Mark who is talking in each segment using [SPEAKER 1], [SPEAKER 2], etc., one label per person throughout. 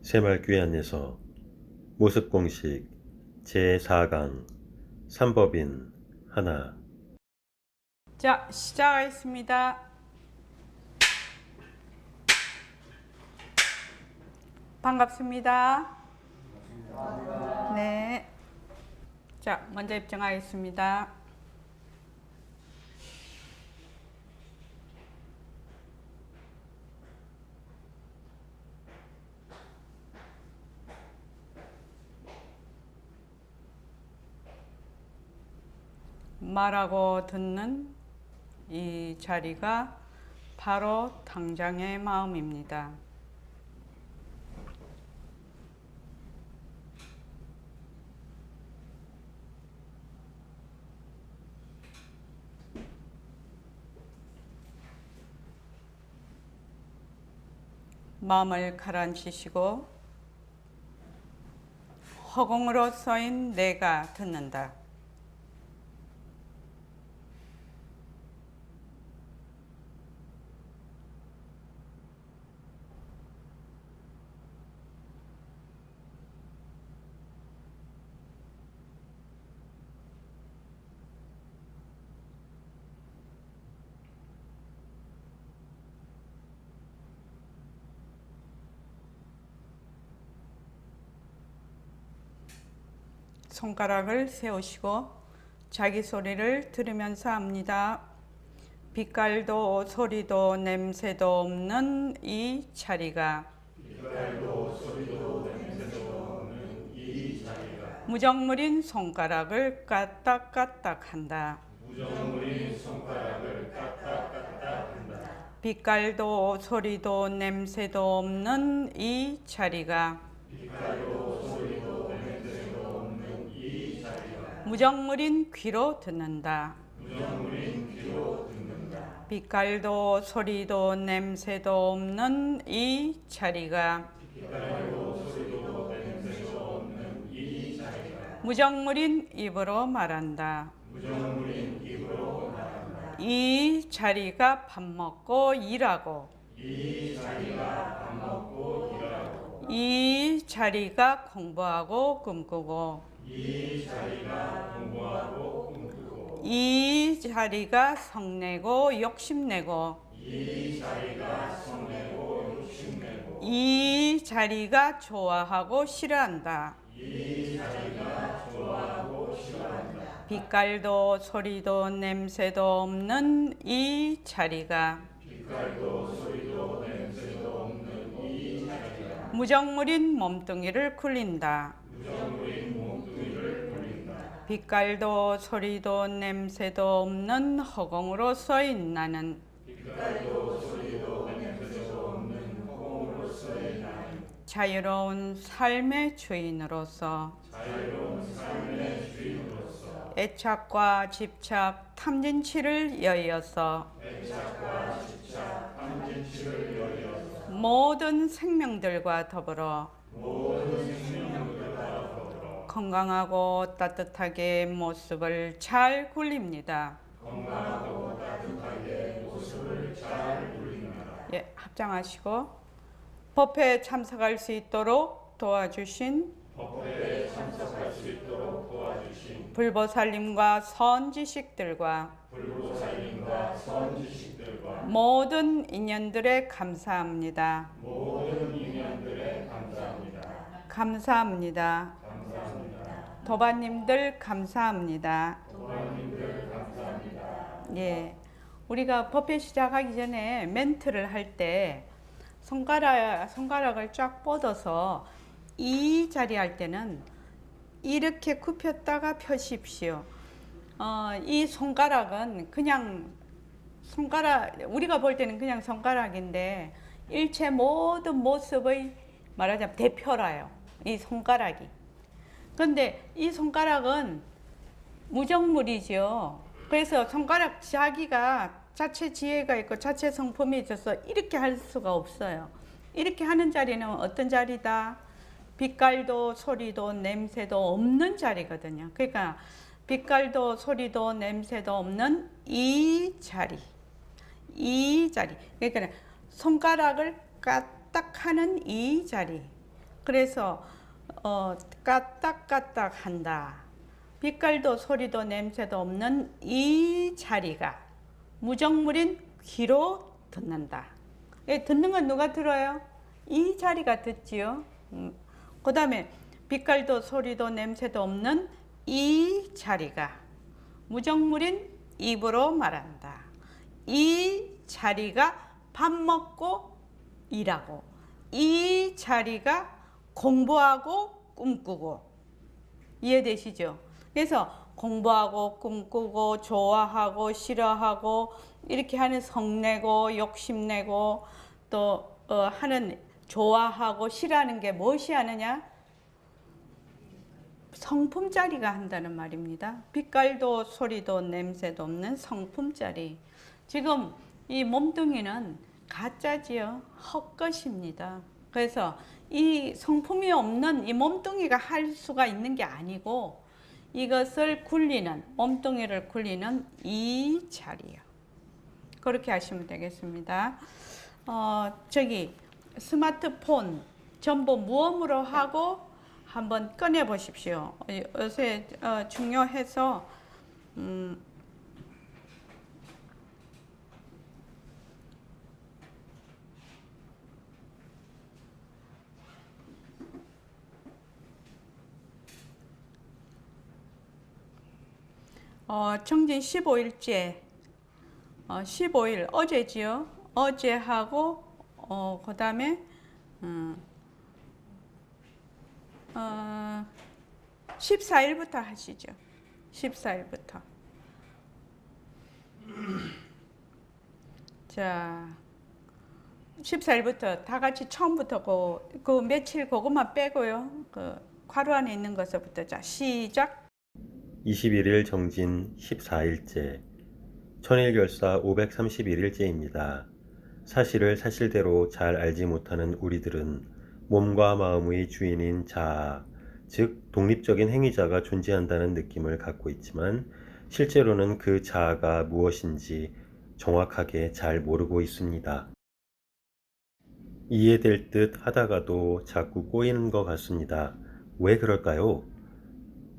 [SPEAKER 1] 새말귀 안에서 모습공식 제4강 삼법인 하나.
[SPEAKER 2] 자, 시작하겠습니다. 반갑습니다. 네. 자, 먼저 입장하겠습니다. 말하고 듣는 이 자리가 바로 당장의 마음입니다. 마음을 가라앉히시고 허공으로 서인 내가 듣는다. 손가락을 세우시고 자기 소리를 들으면서 합니다. 빛깔도 소리도 냄새도 없는 이 자리가 무정물인 손가락을 까딱까딱한다. 빛깔도 소리도 냄새도 없는 이 자리가 무정물인 귀로 듣는다. 빛깔도 소리도 냄새도 없는 이 자리가 무정물인 입으로 말한다. 이 자리가 밥 먹고 일하고 이 자리가 공부하고 꿈꾸고 이 자리가 성내고 욕심내고 이 자리가 좋아하고 싫어한다. 빛깔도 소리도 냄새도 없는 이 자리가 무정물인 몸뚱이를 굴린다. 빛깔도 소리도 냄새도 없는 허공으로 서인 나는 자유로운 삶의 주인으로서 애착과 집착, 탐진치를 여의어서 모든 생명들과 더불어 건강하고 따뜻하게 모습을 잘 굴립니다. 예, 합장하시고 법회에 참석할 수 있도록 도와주신 불보살님과 선지식들과 모든 인연들에 감사합니다. 감사합니다. 도반님들 감사합니다. 예, 우리가 법회 시작하기 전에 멘트를 할 때 손가락을 쫙 뻗어서 이 자리 할 때는 이렇게 굽혔다가 펴십시오. 이 손가락은 그냥 우리가 볼 때는 그냥 손가락인데 일체 모든 모습의 말하자면 대표라요. 이 손가락이. 근데 이 손가락은 무정물이죠. 그래서 손가락 자기가 자체 지혜가 있고 자체 성품이 있어서 이렇게 할 수가 없어요. 이렇게 하는 자리는 어떤 자리다? 빛깔도 소리도 냄새도 없는 자리거든요. 그러니까 빛깔도 소리도 냄새도 없는 이 자리. 그러니까 손가락을 까딱 하는 이 자리. 그래서 까딱까딱한다. 빛깔도 소리도 냄새도 없는 이 자리가 무정물인 귀로 듣는다. 듣는 건 누가 들어요? 이 자리가 듣지요. 그 다음에 빛깔도 소리도 냄새도 없는 이 자리가 무정물인 입으로 말한다. 이 자리가 밥 먹고 일하고, 이 자리가 공부하고 꿈꾸고. 이해되시죠? 그래서 공부하고 꿈꾸고 좋아하고 싫어하고 이렇게 하는 성내고 욕심내고 또 하는 좋아하고 싫어하는 게 무엇이 하느냐? 성품자리가 한다는 말입니다. 빛깔도 소리도 냄새도 없는 성품자리. 지금 이 몸뚱이는 가짜지요. 헛것입니다. 그래서 이 성품이 없는 이 몸뚱이가 할 수가 있는 게 아니고 이것을 굴리는, 몸뚱이를 굴리는 이 자리요. 그렇게 하시면 되겠습니다. 저기 스마트폰 전부 무음으로 하고 한번 꺼내 보십시오. 요새 중요해서 청진 15일째 15일 어제지요. 어제 하고 그 다음에 14일부터 하시죠. 14일부터. 자, 14일부터 다 같이 처음부터 그 며칠 그것만 빼고요. 그 괄호 안에 있는 것부터. 자, 시작.
[SPEAKER 1] 21일 정진 14일째, 천일결사 531일째입니다. 사실을 사실대로 잘 알지 못하는 우리들은 몸과 마음의 주인인 자아, 즉 독립적인 행위자가 존재한다는 느낌을 갖고 있지만 실제로는 그 자아가 무엇인지 정확하게 잘 모르고 있습니다. 이해될 듯 하다가도 자꾸 꼬이는 것 같습니다. 왜 그럴까요?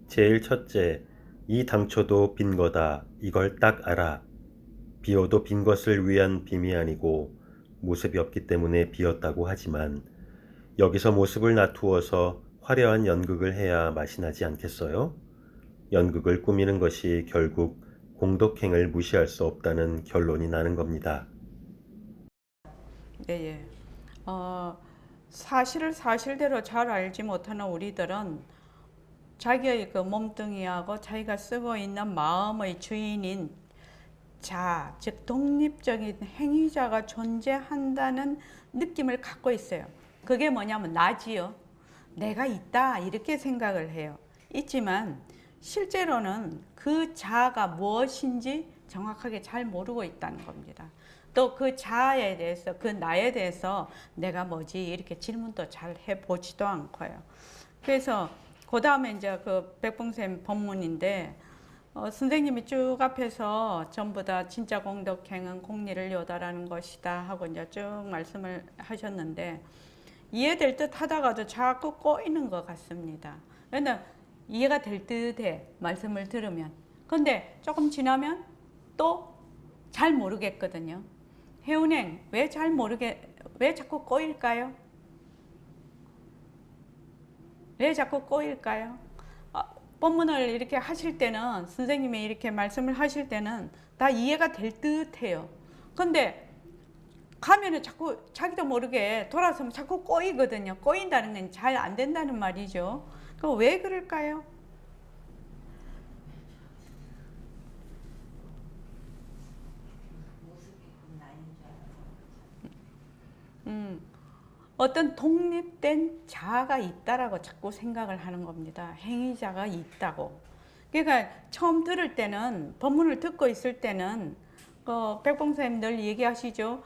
[SPEAKER 1] 제일 첫째, 이 당초도 빈 거다. 이걸 딱 알아. 비워도 빈 것을 위한 빔이 아니고 모습이 없기 때문에 비었다고 하지만 여기서 모습을 놔두어서 화려한 연극을 해야 맛이 나지 않겠어요? 연극을 꾸미는 것이 결국 공덕행을 무시할 수 없다는 결론이 나는 겁니다.
[SPEAKER 2] 네, 사실을 사실대로 잘 알지 못하는 우리들은 자기의 그 몸뚱이하고 자기가 쓰고 있는 마음의 주인인 자, 즉 독립적인 행위자가 존재한다는 느낌을 갖고 있어요. 그게 뭐냐면 나지요. 내가 있다 이렇게 생각을 해요. 있지만 실제로는 그 자아가 무엇인지 정확하게 잘 모르고 있다는 겁니다. 또 그 자아에 대해서, 그 나에 대해서 내가 뭐지 이렇게 질문도 잘 해보지도 않고요. 그래서 그 다음에 이제 그 백봉쌤 법문인데 선생님이 쭉 앞에서 전부 다 진짜 공덕행은 공리를 요달하는 것이다 하고 이제 쭉 말씀을 하셨는데 이해될 듯 하다가도 자꾸 꼬이는 것 같습니다. 그런데 이해가 될 듯해 말씀을 들으면. 근데 조금 지나면 또 잘 모르겠거든요. 해운행 왜 자꾸 꼬일까요? 왜 자꾸 꼬일까요? 법문을 이렇게 하실 때는 선생님이 이렇게 말씀을 하실 때는 다 이해가 될 듯해요. 근데 가면은 자꾸 자기도 모르게 돌아서면 자꾸 꼬이거든요. 꼬인다는 건 잘 안 된다는 말이죠. 그 왜 그럴까요? 어떤 독립된 자아가 있다라고 자꾸 생각을 하는 겁니다. 행위자가 있다고. 그러니까 처음 들을 때는 법문을 듣고 있을 때는 백봉사님 늘 얘기하시죠.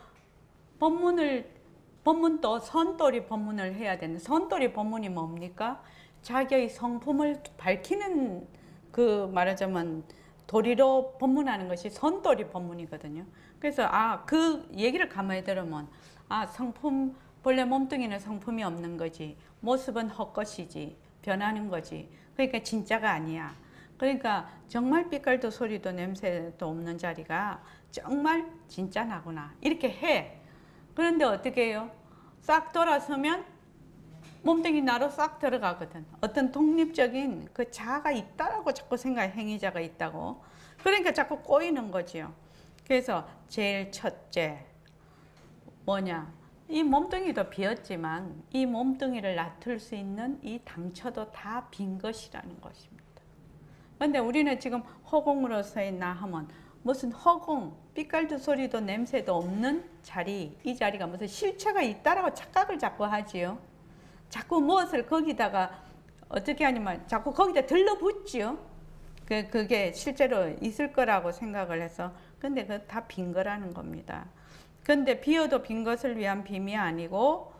[SPEAKER 2] 법문도 선도리 법문을 해야 되는. 선도리 법문이 뭡니까? 자기의 성품을 밝히는 그 말하자면 도리로 법문하는 것이 선도리 법문이거든요. 그래서 그 얘기를 가만히 들으면 성품 본래 몸뚱이는 성품이 없는 거지. 모습은 헛것이지. 변하는 거지. 그러니까 진짜가 아니야. 그러니까 정말 빛깔도 소리도 냄새도 없는 자리가 정말 진짜 나구나. 이렇게 해. 그런데 어떻게 해요? 싹 돌아서면 몸뚱이 나로 싹 들어가거든. 어떤 독립적인 그 자아가 있다라고 자꾸 생각해. 행위자가 있다고. 그러니까 자꾸 꼬이는 거지요. 그래서 제일 첫째 뭐냐? 이 몸뚱이도 비었지만 이 몸뚱이를 놔둘 수 있는 이 당처도 다 빈 것이라는 것입니다. 근데 우리는 지금 허공으로서의 나 하면 무슨 허공, 빛깔도 소리도 냄새도 없는 자리, 이 자리가 무슨 실체가 있다라고 착각을 자꾸 하지요. 자꾸 무엇을 거기다가 어떻게 하냐면 자꾸 거기다 들러붙지요. 그게 실제로 있을 거라고 생각을 해서. 근데 그거 다 빈 거라는 겁니다. 근데 비어도 빈 것을 위한 빔이 아니고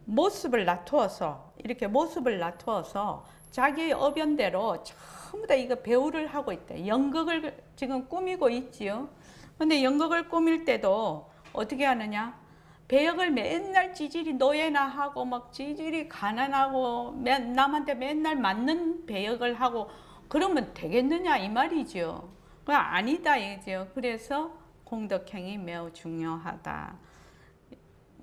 [SPEAKER 2] 모습을 놔두어서 이렇게 모습을 놔두어서 자기의 어변대로 전부 다 이거 배우를 하고 있다. 연극을 지금 꾸미고 있지요. 근데 연극을 꾸밀 때도 어떻게 하느냐? 배역을 맨날 찌질이 노예나 하고 막 찌질이 가난하고 남한테 맨날 맞는 배역을 하고 그러면 되겠느냐 이 말이죠. 그건 아니다 이죠. 그래서 공덕행이 매우 중요하다.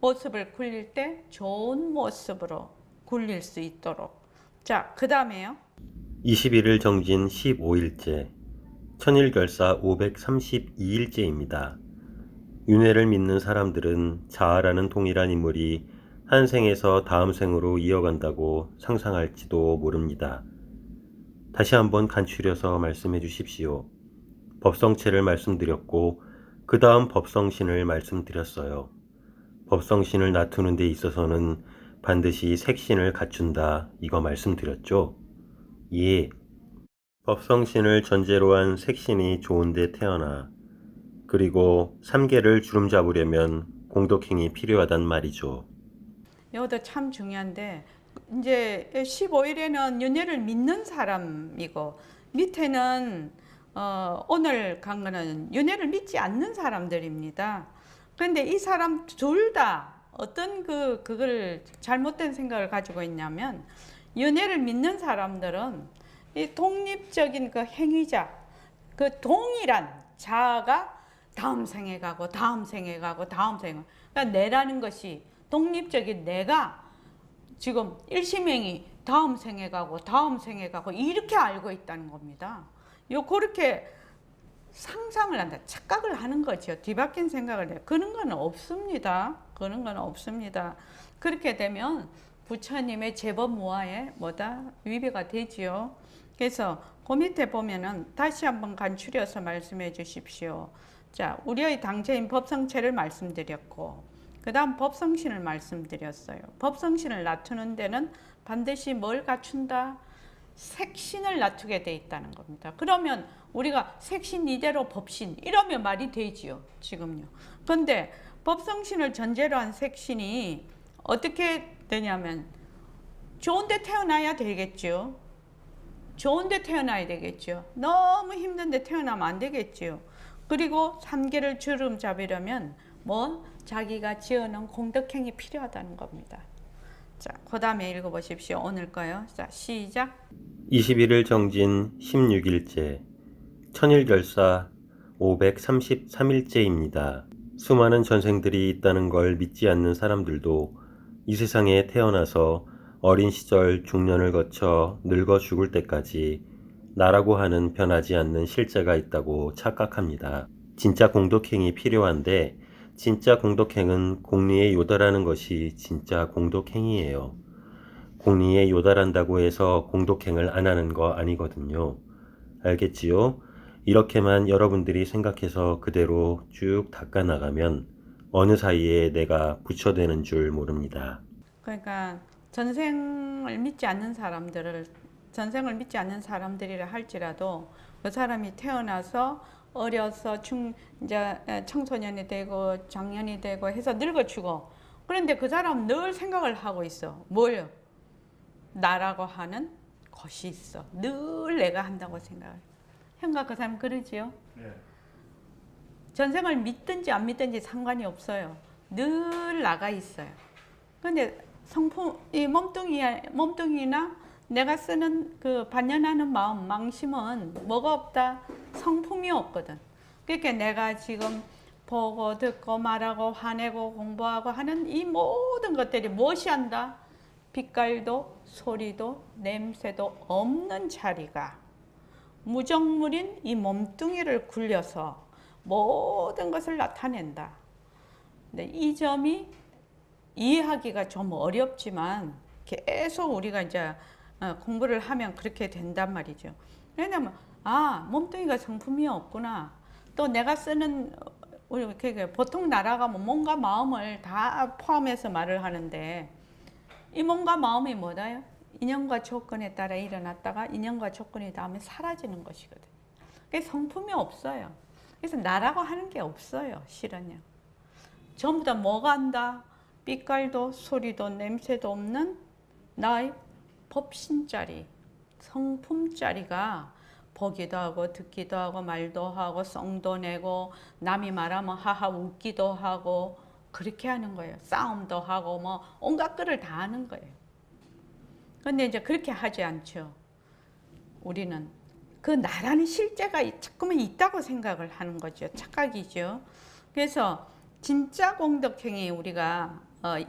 [SPEAKER 2] 모습을 굴릴 때 좋은 모습으로 굴릴 수 있도록. 자, 그 다음에요.
[SPEAKER 1] 21일 정진 15일째, 천일결사 532일째입니다. 윤회를 믿는 사람들은 자아라는 동일한 인물이 한 생에서 다음 생으로 이어간다고 상상할지도 모릅니다. 다시 한번 간추려서 말씀해 주십시오. 법성체를 말씀드렸고 그 다음 법성신을 말씀드렸어요. 법성신을 놔두는 데 있어서는 반드시 색신을 갖춘다 이거 말씀드렸죠? 예. 법성신을 전제로 한 색신이 좋은데 태어나 그리고 3계를 주름 잡으려면 공덕행이 필요하단 말이죠.
[SPEAKER 2] 이것도 참 중요한데 이제 15일에는 윤회를 믿는 사람이고 밑에는 오늘 간 거는 윤회를 믿지 않는 사람들입니다. 그런데 이 사람 둘 다 어떤 그걸 잘못된 생각을 가지고 있냐면 윤회를 믿는 사람들은 이 독립적인 그 행위자, 그 동일한 자아가 다음 생에 가고 다음 생에 가고 다음 생에 가고 그러니까 내라는 것이 독립적인 내가 지금 일심행이 다음 생에 가고 다음 생에 가고 이렇게 알고 있다는 겁니다. 그렇게 상상을 한다. 착각을 하는 거죠. 뒤바뀐 생각을 해요. 그런 건 없습니다. 그런 건 없습니다. 그렇게 되면 부처님의 제법무화에 위배가 되지요. 그래서 그 밑에 보면은 다시 한번 간추려서 말씀해 주십시오. 자, 우리의 당체인 법성체를 말씀드렸고 그 다음 법성신을 말씀드렸어요. 법성신을 놔두는 데는 반드시 뭘 갖춘다? 색신을 놔두게 돼 있다는 겁니다. 그러면 우리가 색신 이대로 법신 이러면 말이 되지요. 지금요. 그런데 법성신을 전제로 한 색신이 어떻게 되냐면 좋은데 태어나야 되겠죠. 좋은데 태어나야 되겠죠. 너무 힘든데 태어나면 안 되겠죠. 그리고 3계를 주름 잡으려면 자기가 지어놓은 공덕행이 필요하다는 겁니다. 자, 그 다음에 읽어보십시오. 오늘 거요. 자, 시작.
[SPEAKER 1] 21일 정진 16일째, 천일결사 533일째입니다. 수많은 전생들이 있다는 걸 믿지 않는 사람들도 이 세상에 태어나서 어린 시절 중년을 거쳐 늙어 죽을 때까지 나라고 하는 변하지 않는 실제가 있다고 착각합니다. 진짜 공덕행이 필요한데 진짜 공덕행은 공리에 요달하는 것이 진짜 공덕행이에요. 공리에 요달한다고 해서 공덕행을 안 하는 거 아니거든요. 알겠지요? 이렇게만 여러분들이 생각해서 그대로 쭉 닦아나가면 어느 사이에 내가 부처되는 줄 모릅니다.
[SPEAKER 2] 그러니까 전생을 믿지 않는 사람들이라 할지라도 그 사람이 태어나서 어려서 이제 청소년이 되고 장년이 되고 해서 늙어 죽어. 그런데 그 사람은 늘 생각을 하고 있어. 뭐요? 나라고 하는 것이 있어. 늘 내가 한다고 생각을. 형과 그 사람 그러지요? 네. 전생을 믿든지 안 믿든지 상관이 없어요. 늘 나가 있어요. 근데 성품, 이 몸뚱이나 내가 쓰는 그 반연하는 마음, 망심은 뭐가 없다? 성품이 없거든. 그러니까 내가 지금 보고 듣고 말하고 화내고 공부하고 하는 이 모든 것들이 무엇이 한다? 빛깔도 소리도 냄새도 없는 자리가 무정물인 이 몸뚱이를 굴려서 모든 것을 나타낸다. 근데 이 점이 이해하기가 좀 어렵지만 계속 우리가 이제 공부를 하면 그렇게 된단 말이죠. 왜냐면 몸뚱이가 성품이 없구나. 또 내가 쓰는 우리 보통 나라가면 몸과 마음을 다 포함해서 말을 하는데 이 몸과 마음이 뭐다요? 인연과 조건에 따라 일어났다가 인연과 조건이 닿으면 사라지는 것이거든. 그래서 성품이 없어요. 그래서 나라고 하는 게 없어요, 실은요. 전부 다 뭐가 한다? 빛깔도 소리도 냄새도 없는 나의 법신자리, 성품자리가 보기도 하고 듣기도 하고 말도 하고 썽도 내고 남이 말하면 하하 웃기도 하고 그렇게 하는 거예요. 싸움도 하고 뭐 온갖 거를 다 하는 거예요. 근데 이제 그렇게 하지 않죠. 우리는 그 나라는 실제가 자꾸만 있다고 생각을 하는 거죠. 착각이죠. 그래서 진짜 공덕행위 우리가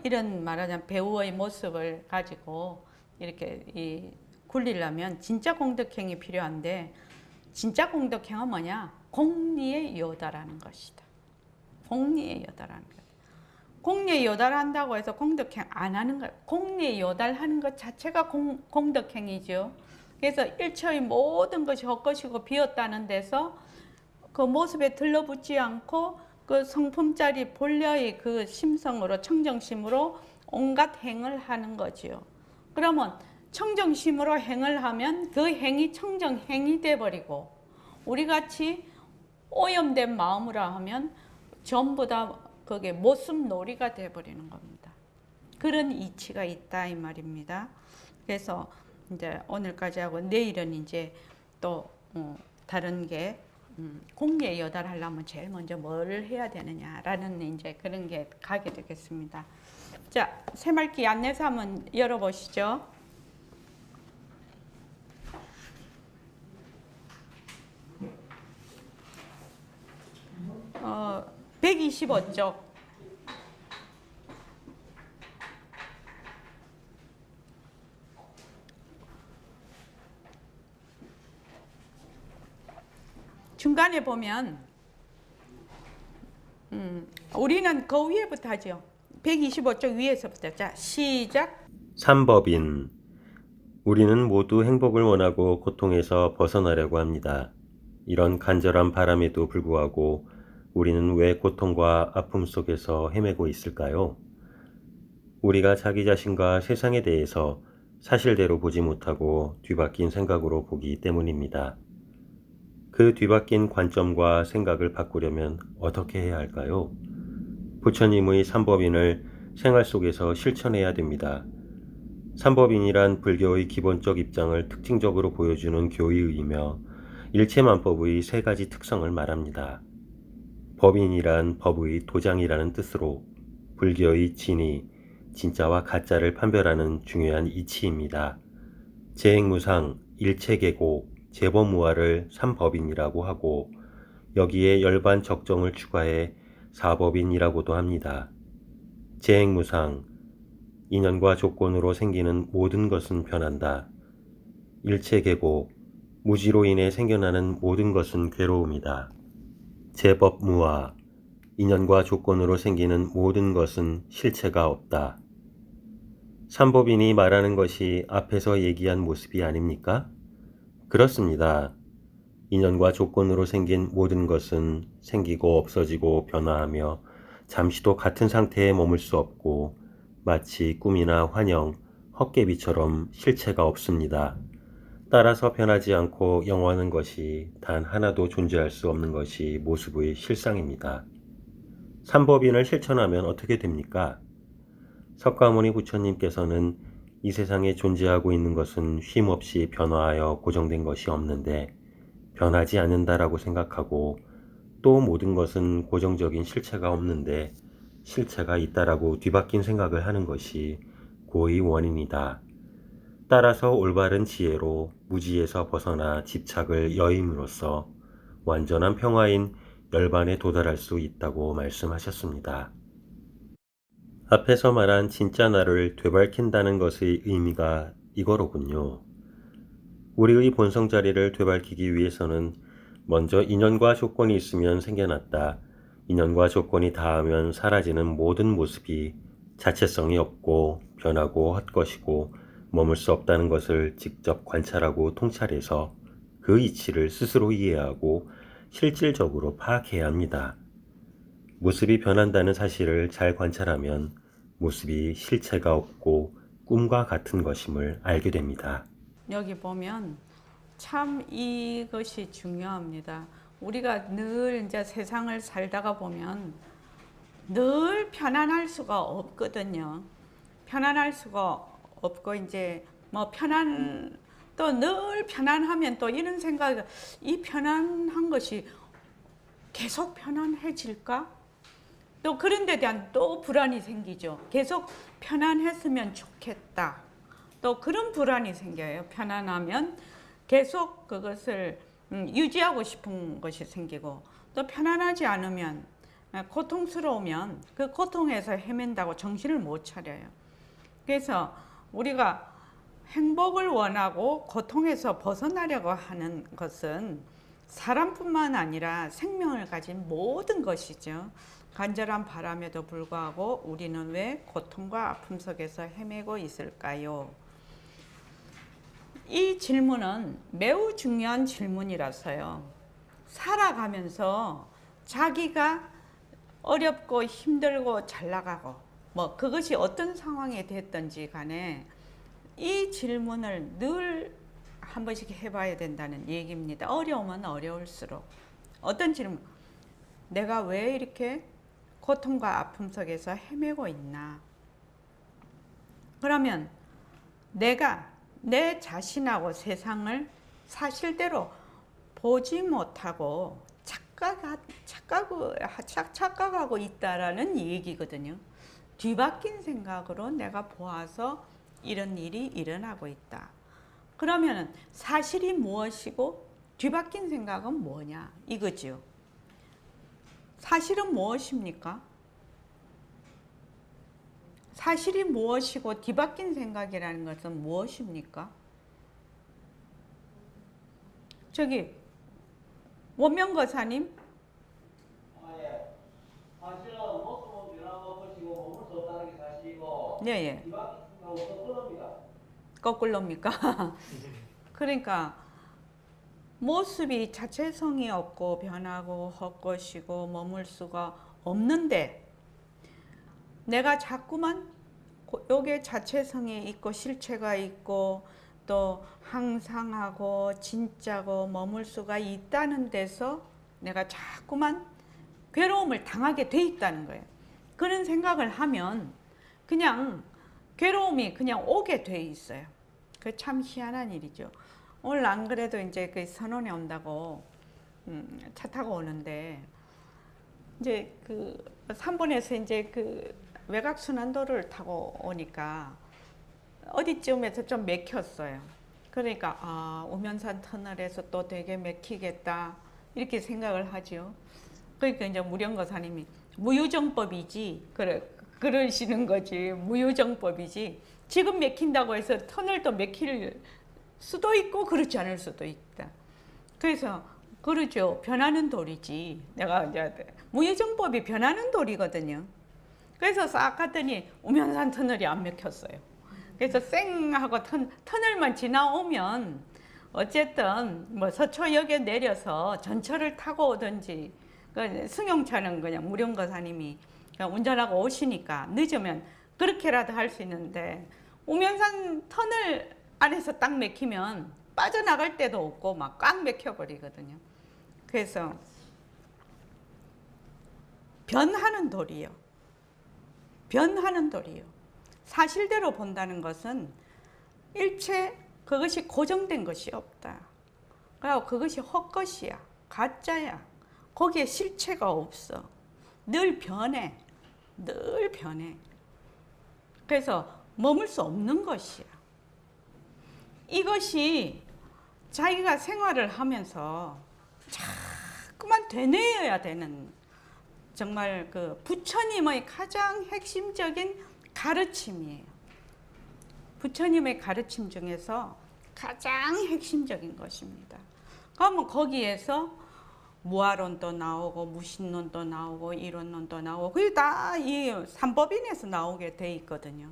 [SPEAKER 2] 이런 말하자면 배우의 모습을 가지고 이렇게 굴리려면 진짜 공덕행위 필요한데 진짜 공덕행은 뭐냐? 공리에 요달하는 것이다. 공리에 요달하는 것. 공리에 요달한다고 해서 공덕행 안 하는 거예요. 공리에 요달하는 것 자체가 공덕행위죠. 그래서 일처의 모든 것이 헛것이고 비었다는 데서 그 모습에 들러붙지 않고 그 성품짜리 본래의 그 심성으로 청정심으로 온갖 행을 하는 거지요. 그러면 청정심으로 행을 하면 그 행이 청정행이 돼버리고 우리같이 오염된 마음으로 하면 전부 다 그게 모습놀이가 돼버리는 겁니다. 그런 이치가 있다 이 말입니다. 그래서 이제 오늘까지 하고 내일은 이제 또 다른 게 공리에 요달하려면 제일 먼저 뭘 해야 되느냐라는 이제 그런 게 가게 되겠습니다. 자, 새말기 안내서 한번 열어보시죠. 125쪽. 중간에 보면 우리는 그 위에부터 하죠. 125쪽 위에서부터. 자, 시작.
[SPEAKER 1] 삼법인. 우리는 모두 행복을 원하고 고통에서 벗어나려고 합니다. 이런 간절한 바람에도 불구하고 우리는 왜 고통과 아픔 속에서 헤매고 있을까요? 우리가 자기 자신과 세상에 대해서 사실대로 보지 못하고 뒤바뀐 생각으로 보기 때문입니다. 그 뒤바뀐 관점과 생각을 바꾸려면 어떻게 해야 할까요? 부처님의 삼법인을 생활 속에서 실천해야 됩니다. 삼법인이란 불교의 기본적 입장을 특징적으로 보여주는 교의이며 일체만법의 세 가지 특성을 말합니다. 법인이란 법의 도장이라는 뜻으로 불교의 진의, 진짜와 가짜를 판별하는 중요한 이치입니다. 재행무상, 일체계고, 재범무화를 삼법인이라고 하고 여기에 열반 적정을 추가해 사법인이라고도 합니다. 재행무상, 인연과 조건으로 생기는 모든 것은 변한다. 일체계고, 무지로 인해 생겨나는 모든 것은 괴로움이다. 재법무화, 인연과 조건으로 생기는 모든 것은 실체가 없다. 삼법인이 말하는 것이 앞에서 얘기한 모습이 아닙니까? 그렇습니다. 인연과 조건으로 생긴 모든 것은 생기고 없어지고 변화하며 잠시도 같은 상태에 머물 수 없고 마치 꿈이나 환영, 헛개비처럼 실체가 없습니다. 따라서 변하지 않고 영원한 것이 단 하나도 존재할 수 없는 것이 모습의 실상입니다. 삼법인을 실천하면 어떻게 됩니까? 석가모니 부처님께서는 이 세상에 존재하고 있는 것은 쉼없이 변화하여 고정된 것이 없는데 변하지 않는다라고 생각하고 또 모든 것은 고정적인 실체가 없는데 실체가 있다라고 뒤바뀐 생각을 하는 것이 고의 원인이다. 따라서 올바른 지혜로 무지에서 벗어나 집착을 여임으로써 완전한 평화인 열반에 도달할 수 있다고 말씀하셨습니다. 앞에서 말한 진짜 나를 되밟힌다는 것의 의미가 이거로군요. 우리의 본성 자리를 되밟히기 위해서는 먼저 인연과 조건이 있으면 생겨났다. 인연과 조건이 닿으면 사라지는 모든 모습이 자체성이 없고 변하고 헛것이고 머물 수 없다는 것을 직접 관찰하고 통찰해서 그 이치를 스스로 이해하고 실질적으로 파악해야 합니다. 모습이 변한다는 사실을 잘 관찰하면 모습이 실체가 없고 꿈과 같은 것임을 알게 됩니다.
[SPEAKER 2] 여기 보면 참 이것이 중요합니다. 우리가 늘 이제 세상을 살다가 보면 늘 편안할 수가 없거든요. 편안할 수가 없고 이제 뭐 또 늘 편안하면 또 이런 생각이, 이 편안한 것이 계속 편안해질까? 또 그런 데 대한 또 불안이 생기죠. 계속 편안했으면 좋겠다. 또 그런 불안이 생겨요. 편안하면 계속 그것을 유지하고 싶은 것이 생기고, 또 편안하지 않으면, 고통스러우면 그 고통에서 헤맨다고 정신을 못 차려요. 그래서 우리가 행복을 원하고 고통에서 벗어나려고 하는 것은 사람뿐만 아니라 생명을 가진 모든 것이죠. 간절한 바람에도 불구하고 우리는 왜 고통과 아픔 속에서 헤매고 있을까요? 이 질문은 매우 중요한 질문이라서요. 살아가면서 자기가 어렵고 힘들고 잘 나가고 뭐 그것이 어떤 상황이 됐든지 간에 이 질문을 늘 한 번씩 해봐야 된다는 얘기입니다. 어려우면 어려울수록. 어떤 질문? 내가 왜 이렇게 고통과 아픔 속에서 헤매고 있나? 그러면 내가 내 자신하고 세상을 사실대로 보지 못하고 착각하고 있다라는 얘기거든요. 뒤바뀐 생각으로 내가 보아서 이런 일이 일어나고 있다. 그러면 사실이 무엇이고 뒤바뀐 생각은 뭐냐 이거죠. 사실은 무엇입니까? 사실이 무엇이고 뒤바뀐 생각이라는 것은 무엇입니까? 저기 원명거사님.
[SPEAKER 3] 예. 사실은 모습은 변하고 것이고 머물 수 없다는 게 사실이고
[SPEAKER 2] 네,
[SPEAKER 3] 뒤바뀐 생각은 거꾸로입니다.
[SPEAKER 2] 거꾸로입니까? 그러니까 모습이 자체성이 없고 변하고 헛것이고 머물 수가 없는데 내가 자꾸만 요게 자체성이 있고 실체가 있고 또 항상하고 진짜고 머물 수가 있다는 데서 내가 자꾸만 괴로움을 당하게 돼 있다는 거예요. 그런 생각을 하면 그냥 괴로움이 그냥 오게 돼 있어요. 그 참 희한한 일이죠. 오늘 안 그래도 이제 그 선원에 온다고 차 타고 오는데 이제 그 3번에서 이제 그 외곽 순환도를 타고 오니까 어디쯤에서 좀 막혔어요. 그러니까 우면산 터널에서 또 되게 막히겠다 이렇게 생각을 하죠. 그러니까 이제 무령거사님이 무유정법이지 그러시는 거지. 무유정법이지. 지금 막힌다고 해서 터널도 막힐 수도 있고 그렇지 않을 수도 있다. 그래서 그러죠. 변하는 돌이지. 내가 이제 무유정법이 변하는 돌이거든요. 그래서 싹 갔더니 우면산 터널이 안 막혔어요. 그래서 쌩 하고 터널만 지나오면 어쨌든 뭐 서초역에 내려서 전철을 타고 오든지 승용차는 그냥 무령거사님이 운전하고 오시니까 늦으면 그렇게라도 할 수 있는데 우면산 터널 안에서 딱 막히면 빠져나갈 데도 없고 막 꽉 막혀버리거든요. 그래서 변하는 돌이요. 변하는 돌이요. 사실대로 본다는 것은 일체 그것이 고정된 것이 없다. 그리고 그것이 헛것이야. 가짜야. 거기에 실체가 없어. 늘 변해. 늘 변해. 그래서 머물 수 없는 것이야. 이것이 자기가 생활을 하면서 자꾸만 되뇌어야 되는 정말 그 부처님의 가장 핵심적인 가르침이에요. 부처님의 가르침 중에서 가장 핵심적인 것입니다. 그러면 거기에서 무아론도 나오고 무신론도 나오고 이론론도 나오고 그게 다 이 삼법인에서 나오게 돼 있거든요.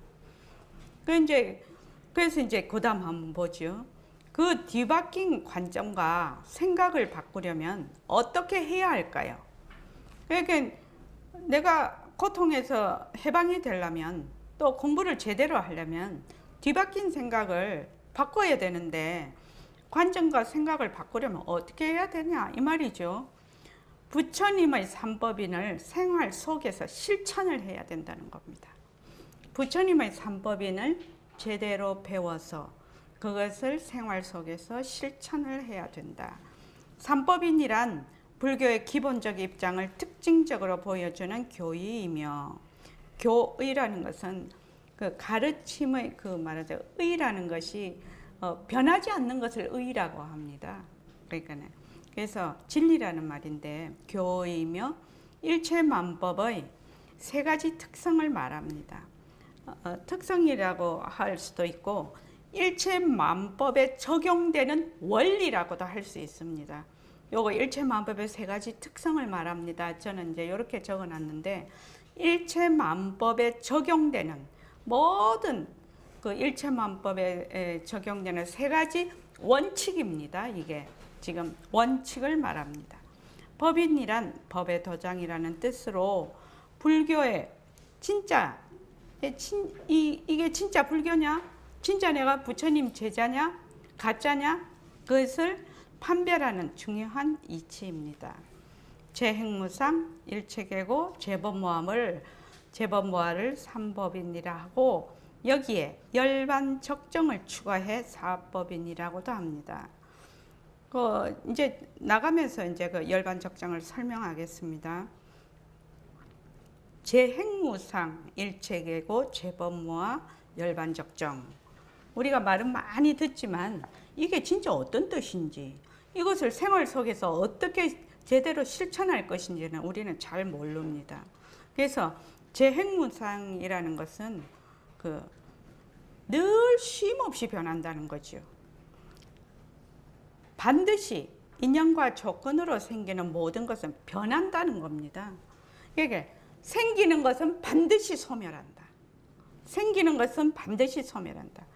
[SPEAKER 2] 그래서 이제 그다음 한번 보죠. 그 뒤바뀐 관점과 생각을 바꾸려면 어떻게 해야 할까요? 그러니까 내가 고통에서 해방이 되려면 또 공부를 제대로 하려면 뒤바뀐 생각을 바꿔야 되는데 관점과 생각을 바꾸려면 어떻게 해야 되냐 이 말이죠. 부처님의 삼법인을 생활 속에서 실천을 해야 된다는 겁니다. 부처님의 삼법인을 제대로 배워서 그것을 생활 속에서 실천을 해야 된다. 삼법인이란 불교의 기본적 입장을 특징적으로 보여주는 교의이며, 교의라는 것은 그 가르침의 그 말하자 의라는 것이 변하지 않는 것을 의라고 합니다. 그래서 진리라는 말인데 교의이며 일체만법의 세 가지 특성을 말합니다. 특성이라고 할 수도 있고 일체만법에 적용되는 원리라고도 할 수 있습니다. 요거 일체만법의 세 가지 특성을 말합니다. 저는 이제 이렇게 적어놨는데 일체만법에 적용되는 모든 그 일체만법에 적용되는 세 가지 원칙입니다. 이게 지금 원칙을 말합니다. 법인이란 법의 도장이라는 뜻으로 불교의 진짜 이게 진짜 불교냐? 진짜 내가 부처님 제자냐? 가짜냐? 그것을 판별하는 중요한 이치입니다. 재행무상, 일체계고, 재법모화를 삼법인이라 하고 여기에 열반 적정을 추가해 사법인이라고도 합니다. 이제 나가면서 이제 그 열반 적정을 설명하겠습니다. 재행무상, 일체계고, 재법모화, 열반 적정. 우리가 말은 많이 듣지만 이게 진짜 어떤 뜻인지 이것을 생활 속에서 어떻게 제대로 실천할 것인지는 우리는 잘 모릅니다. 그래서 재행무상이라는 것은 늘 쉼 없이 변한다는 거죠. 반드시 인연과 조건으로 생기는 모든 것은 변한다는 겁니다. 그러니까 생기는 것은 반드시 소멸한다. 생기는 것은 반드시 소멸한다.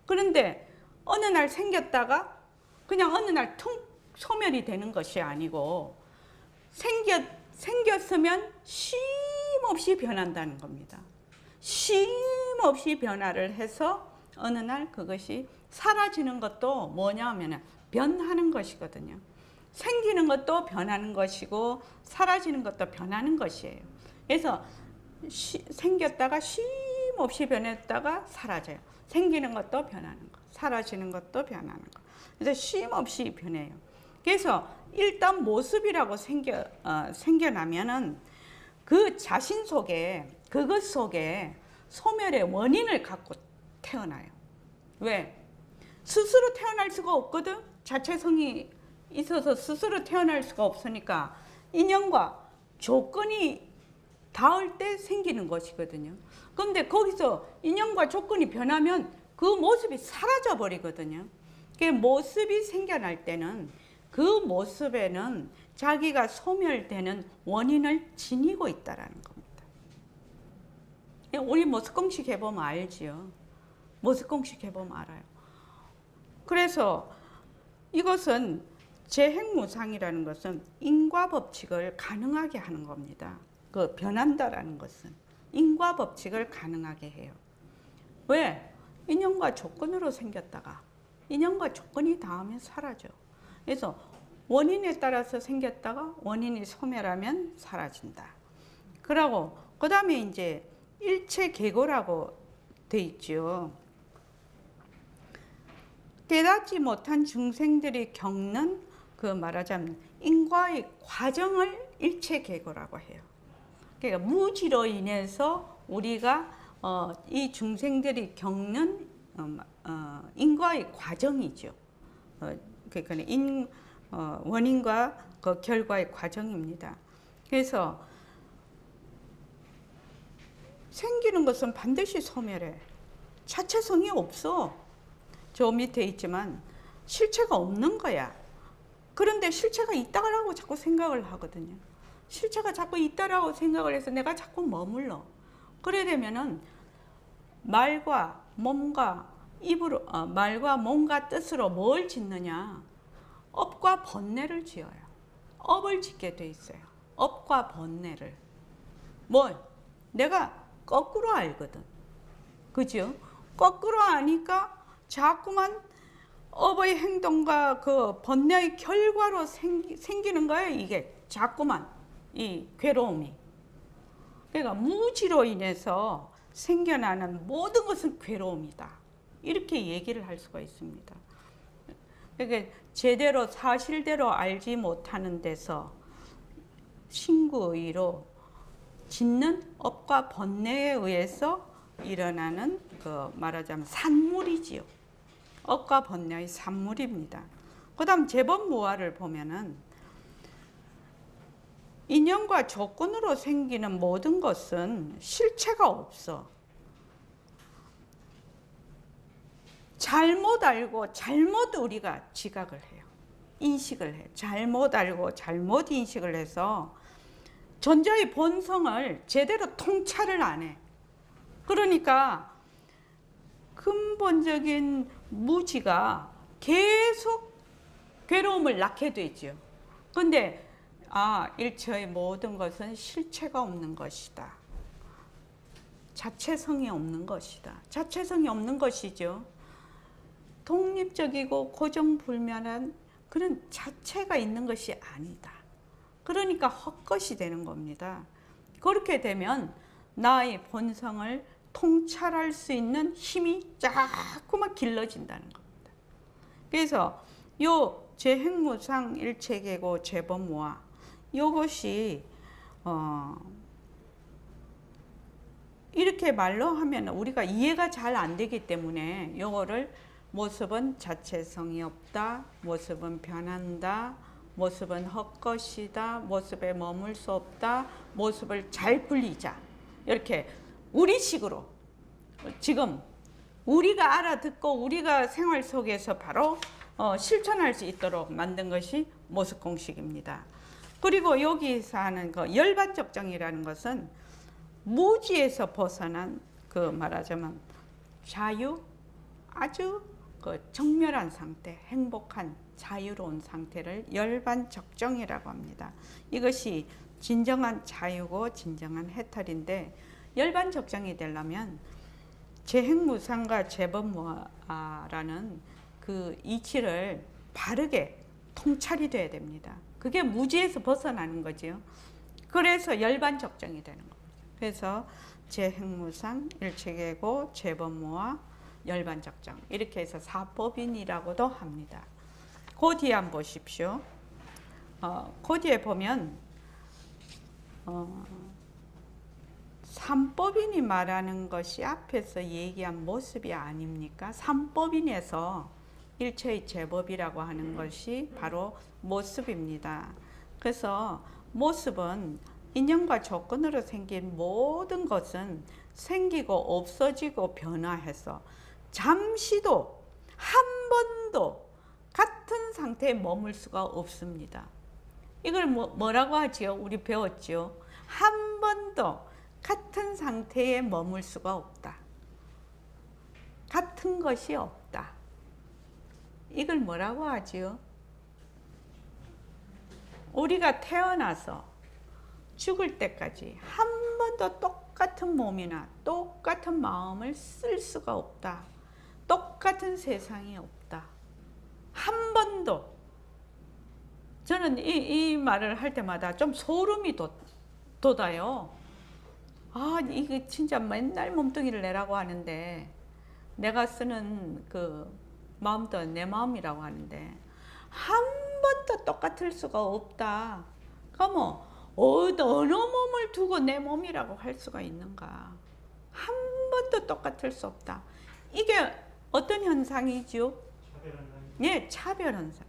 [SPEAKER 2] 그런데 어느 날 생겼다가 그냥 어느 날 퉁 소멸이 되는 것이 아니고 생겼으면 쉼 없이 변한다는 겁니다. 쉼 없이 변화를 해서 어느 날 그것이 사라지는 것도 뭐냐 하면 변하는 것이거든요. 생기는 것도 변하는 것이고 사라지는 것도 변하는 것이에요. 그래서 생겼다가 쉼 없이 변했다가 사라져요. 생기는 것도 변하는 것, 사라지는 것도 변하는 것. 그래서 쉼 없이 변해요. 그래서 일단 모습이라고 생겨나면은 그 자신 속에, 그것 속에 소멸의 원인을 갖고 태어나요. 왜? 스스로 태어날 수가 없거든. 자체성이 있어서 스스로 태어날 수가 없으니까 인연과 조건이 닿을 때 생기는 것이거든요. 그런데 거기서 인연과 조건이 변하면 그 모습이 사라져 버리거든요. 그 모습이 생겨날 때는 그 모습에는 자기가 소멸되는 원인을 지니고 있다라는 겁니다. 우리 모습공식 해보면 알지요. 모습공식 해보면 알아요. 그래서 이것은 재행무상이라는 것은 인과법칙을 가능하게 하는 겁니다. 그 변한다라는 것은 인과법칙을 가능하게 해요. 왜? 인연과 조건으로 생겼다가 인연과 조건이 닿으면 사라져. 그래서 원인에 따라서 생겼다가 원인이 소멸하면 사라진다. 그러고 그 다음에 이제 일체계고라고 돼 있죠. 깨닫지 못한 중생들이 겪는 그 말하자면 인과의 과정을 일체계고라고 해요. 그러니까 무지로 인해서 우리가 이 중생들이 겪는 인과의 과정이죠. 그러니까 원인과 그 결과의 과정입니다. 그래서 생기는 것은 반드시 소멸해. 자체성이 없어. 저 밑에 있지만 실체가 없는 거야. 그런데 실체가 있다라고 자꾸 생각을 하거든요. 실체가 자꾸 있다라고 생각을 해서 내가 자꾸 머물러. 그래 되면은 말과 몸과 입으로 말과 몸과 뜻으로 뭘 짓느냐? 업과 번뇌를 지어요. 업을 짓게 돼 있어요. 업과 번뇌를. 내가 거꾸로 알거든. 그죠? 거꾸로 아니까 자꾸만 업의 행동과 그 번뇌의 결과로 생기는 거예요. 이게 자꾸만 이 괴로움이. 그러니까 무지로 인해서 생겨나는 모든 것은 괴로움이다. 이렇게 얘기를 할 수가 있습니다. 그러니까 제대로 사실대로 알지 못하는 데서 신구의로 짓는 업과 번뇌에 의해서 일어나는 그 말하자면 산물이지요. 업과 번뇌의 산물입니다. 그 다음 재범무화를 보면은 인연과 조건으로 생기는 모든 것은 실체가 없어. 잘못 알고 잘못 우리가 지각을 해요. 인식을 해요. 잘못 알고 잘못 인식을 해서 존재의 본성을 제대로 통찰을 안 해. 그러니까 근본적인 무지가 계속 괴로움을 낳게 되죠. 근데 일체의 모든 것은 실체가 없는 것이다. 자체성이 없는 것이다. 자체성이 없는 것이죠. 독립적이고 고정불변한 그런 자체가 있는 것이 아니다. 그러니까 헛것이 되는 겁니다. 그렇게 되면 나의 본성을 통찰할 수 있는 힘이 자꾸만 길러진다는 겁니다. 그래서 요 재행무상 일체계고 재범무화 요것이 이렇게 말로 하면 우리가 이해가 잘 안 되기 때문에 요거를 모습은 자체성이 없다, 모습은 변한다, 모습은 헛것이다, 모습에 머물 수 없다, 모습을 잘 불리자. 이렇게 우리식으로 지금 우리가 알아듣고 우리가 생활 속에서 바로 실천할 수 있도록 만든 것이 모습공식입니다. 그리고 여기서 하는 그 열반적정이라는 것은 무지에서 벗어난 그 말하자면 자유, 아주 그 정멸한 상태, 행복한 자유로운 상태를 열반적정이라고 합니다. 이것이 진정한 자유고 진정한 해탈인데 열반적정이 되려면 재행무상과 재범무화라는 그 이치를 바르게 통찰이 돼야 됩니다. 그게 무지에서 벗어나는 거죠. 그래서 열반적정이 되는 겁니다. 그래서 재행무상, 일체계고, 재범무화, 열반적정 이렇게 해서 사법인이라고도 합니다. 그 뒤에 한번 보십시오. 그 뒤에 보면 삼법인이 말하는 것이 앞에서 얘기한 모습이 아닙니까? 삼법인에서 일체의 제법이라고 하는 것이 바로 모습입니다. 그래서 모습은 인연과 조건으로 생긴 모든 것은 생기고 없어지고 변화해서 잠시도 한 번도 같은 상태에 머물 수가 없습니다. 이걸 뭐라고 하지요? 우리 배웠죠? 한 번도 같은 상태에 머물 수가 없다. 같은 것이 없다. 이걸 뭐라고 하지요? 우리가 태어나서 죽을 때까지 한 번도 똑같은 몸이나 똑같은 마음을 쓸 수가 없다. 똑같은 세상이 없다. 한 번도. 저는 이 말을 할 때마다 좀 소름이 돋아요. 이게 진짜 맨날 몸뚱이를 내라고 하는데 내가 쓰는 그 마음도 내 마음이라고 하는데 한 번도 똑같을 수가 없다. 그러면 어느 몸을 두고 내 몸이라고 할 수가 있는가? 한 번도 똑같을 수 없다. 이게 어떤 현상이죠? 예, 차별 현상.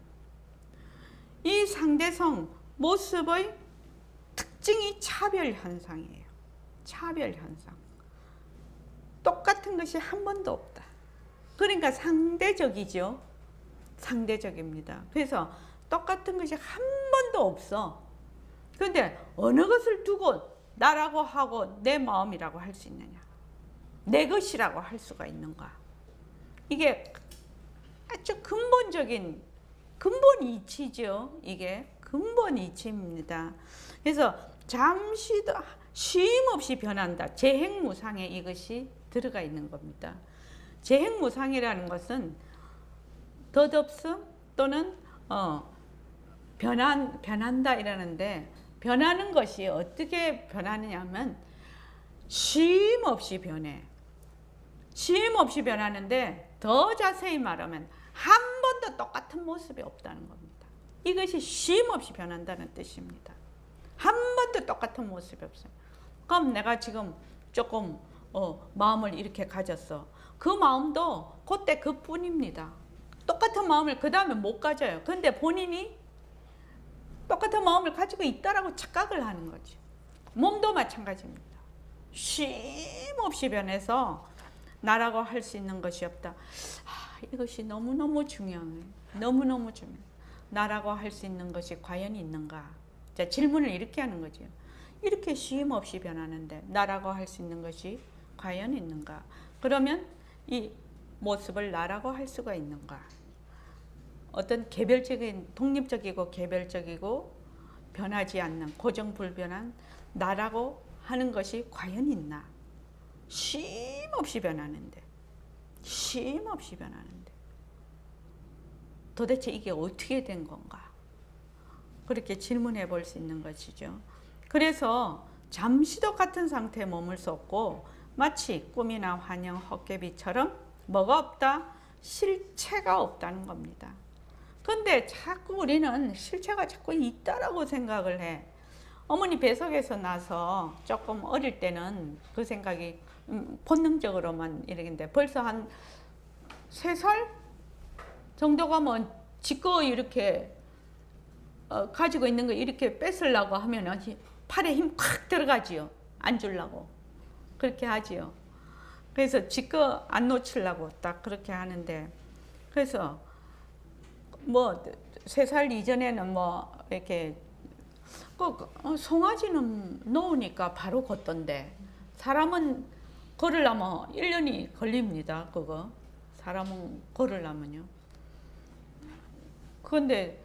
[SPEAKER 2] 이 상대성 모습의 특징이 차별 현상이에요. 차별 현상. 똑같은 것이 한 번도 없다. 그러니까 상대적이죠. 상대적입니다. 그래서 똑같은 것이 한 번도 없어. 그런데 어느 것을 두고 나라고 하고 내 마음이라고 할 수 있느냐? 내 것이라고 할 수가 있는가? 이게 아주 근본적인 근본 이치죠. 이게 근본 이치입니다. 그래서 잠시도 쉼 없이 변한다. 재행무상에 이것이 들어가 있는 겁니다. 재행무상이라는 것은 덧없음 또는 변한다 이러는데, 변하는 것이 어떻게 변하느냐 하면 쉼 없이 변해. 쉼 없이 변하는데 더 자세히 말하면 한 번도 똑같은 모습이 없다는 겁니다. 이것이 쉼 없이 변한다는 뜻입니다. 한 번도 똑같은 모습이 없어요. 그럼 내가 지금 조금 마음을 이렇게 가졌어. 그 마음도 그때 그뿐입니다. 똑같은 마음을 그 다음에 못 가져요. 근데 본인이 똑같은 마음을 가지고 있다라고 착각을 하는 거지. 몸도 마찬가지입니다. 쉼 없이 변해서 나라고 할 수 있는 것이 없다. 이것이 너무너무 중요해요. 너무너무 중요해요. 나라고 할 수 있는 것이 과연 있는가? 자, 질문을 이렇게 하는 거죠. 이렇게 쉼 없이 변하는데 나라고 할 수 있는 것이 과연 있는가? 그러면 이 모습을 나라고 할 수가 있는가? 어떤 개별적인, 독립적이고 개별적이고 변하지 않는 고정불변한 나라고 하는 것이 과연 있나? 쉼 없이 변하는데, 쉼 없이 변하는데 도대체 이게 어떻게 된 건가? 그렇게 질문해 볼 수 있는 것이죠. 그래서 잠시도 같은 상태에 머물 수 없고 마치 꿈이나 환영, 헛개비처럼 뭐가 없다? 실체가 없다는 겁니다. 근데 자꾸 우리는 실체가 자꾸 있다라고 생각을 해. 어머니 뱃속에서 나서 조금 어릴 때는 그 생각이 본능적으로만 이러는데 벌써 한 3살 정도가 뭐 지꺼 이렇게 가지고 있는 거 이렇게 뺏으려고 하면 팔에 힘 콱 들어가지요. 안 주려고. 그렇게 하지요. 그래서 지꺼 안 놓치려고 딱 그렇게 하는데, 그래서 뭐 3살 이전에는 뭐 이렇게 송아지는 놓으니까 바로 걷던데 사람은 걸으려면 1년이 걸립니다. 그거 사람은 걸으려면요. 그런데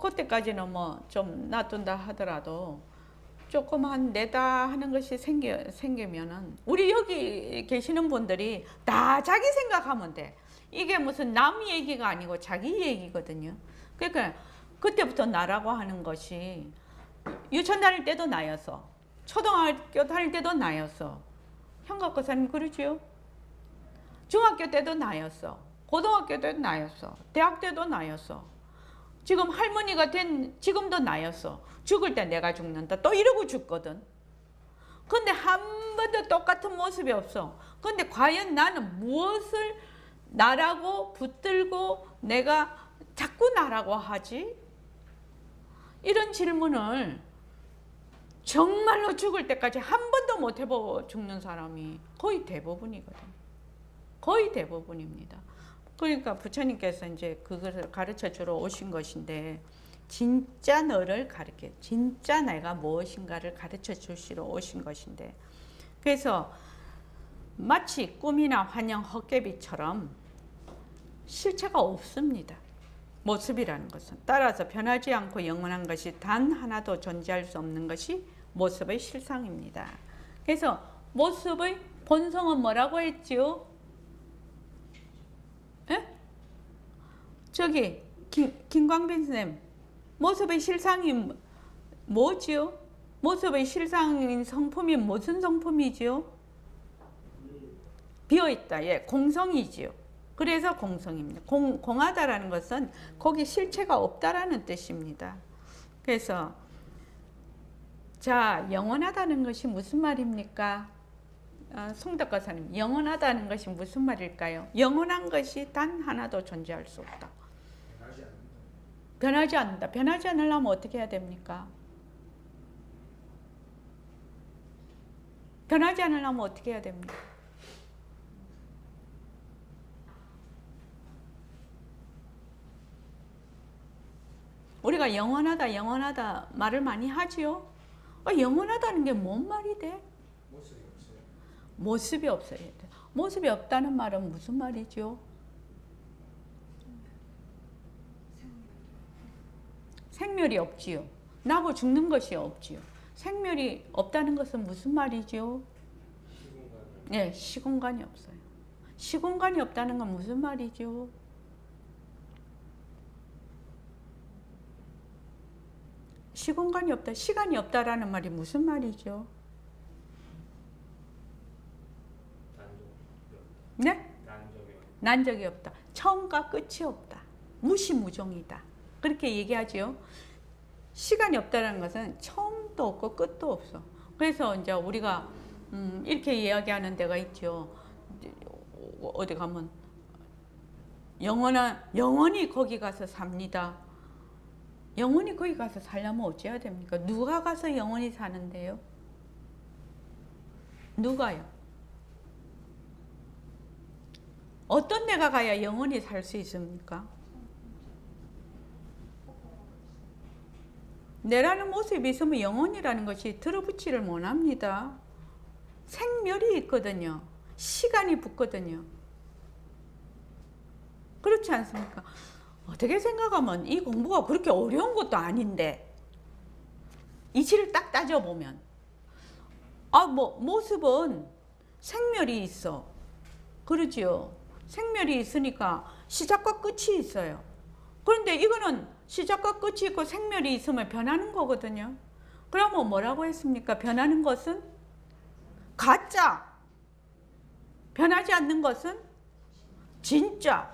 [SPEAKER 2] 그때까지는 뭐 좀 놔둔다 하더라도 조금 한 내다 하는 것이 생기면은 우리 여기 계시는 분들이 다 자기 생각하면 돼. 이게 무슨 남 얘기가 아니고 자기 얘기거든요. 그러니까 그때부터 나라고 하는 것이 유치원 다닐 때도 나였어. 초등학교 다닐 때도 나였어. 형각고사님 그러지요? 중학교 때도 나였어. 고등학교 때도 나였어. 대학 때도 나였어. 지금 할머니가 된 지금도 나였어. 죽을 때 내가 죽는다. 또 이러고 죽거든. 근데 한 번도 똑같은 모습이 없어. 근데 과연 나는 무엇을 나라고 붙들고 내가 자꾸 나라고 하지? 이런 질문을 정말로 죽을 때까지 한 번도 못 해보고 죽는 사람이 거의 대부분이거든. 거의 대부분입니다. 그러니까 부처님께서 이제 그것을 가르쳐 주러 오신 것인데, 진짜 너를 가르쳐, 진짜 내가 무엇인가를 가르쳐 주시러 오신 것인데, 그래서 마치 꿈이나 환영, 헛개비처럼 실체가 없습니다. 모습이라는 것은. 따라서 변하지 않고 영원한 것이 단 하나도 존재할 수 없는 것이 모습의 실상입니다. 그래서 모습의 본성은 뭐라고 했지요? 에? 저기 김광빈 선생님, 모습의 실상이 뭐지요? 모습의 실상인 성품이 무슨 성품이지요? 비어있다. 예, 공성이지요. 그래서 공성입니다. 공하다라는 것은 거기 실체가 없다라는 뜻입니다. 그래서 자, 영원하다는 것이 무슨 말입니까? 송덕 가사님, 영원하다는 것이 무슨 말일까요? 영원한 것이 단 하나도 존재할 수 없다. 변하지 않는다. 변하지 않으려면 어떻게 해야 됩니까? 변하지 않으려면 어떻게 해야 됩니까? 우리가 영원하다, 영원하다 말을 많이 하지요. 영원하다는 게 뭔 말이 돼? 모습이 없어야 돼. 모습이 없다는 말은 무슨 말이죠? 생멸이 없지요. 나고 죽는 것이 없지요. 생멸이 없다는 것은 무슨 말이죠? 네, 시공간이 없어요. 시공간이 없다는 건 무슨 말이죠? 시공간이 없다, 시간이 없다라는 말이 무슨 말이죠? 네? 난적이 없다. 처음과 끝이 없다. 무시무종이다. 그렇게 얘기하죠. 시간이 없다는 것은 처음도 없고 끝도 없어. 그래서 이제 우리가 이렇게 이야기하는 데가 있죠. 어디 가면 영원히 거기 가서 삽니다. 영원히 거기 가서 살려면 어찌해야 됩니까? 누가 가서 영원히 사는데요? 누가요? 어떤 데가 가야 영원히 살 수 있습니까? 내라는 모습이 있으면 영혼이라는 것이 들어붙지를 못합니다. 생멸이 있거든요. 시간이 붙거든요. 그렇지 않습니까? 어떻게 생각하면 이 공부가 그렇게 어려운 것도 아닌데 이치를 딱 따져보면 모습은 생멸이 있어. 그러지요. 생멸이 있으니까 시작과 끝이 있어요. 그런데 이거는 시작과 끝이 있고 생멸이 있으면 변하는 거거든요. 그러면 뭐라고 했습니까? 변하는 것은 가짜. 변하지 않는 것은 진짜.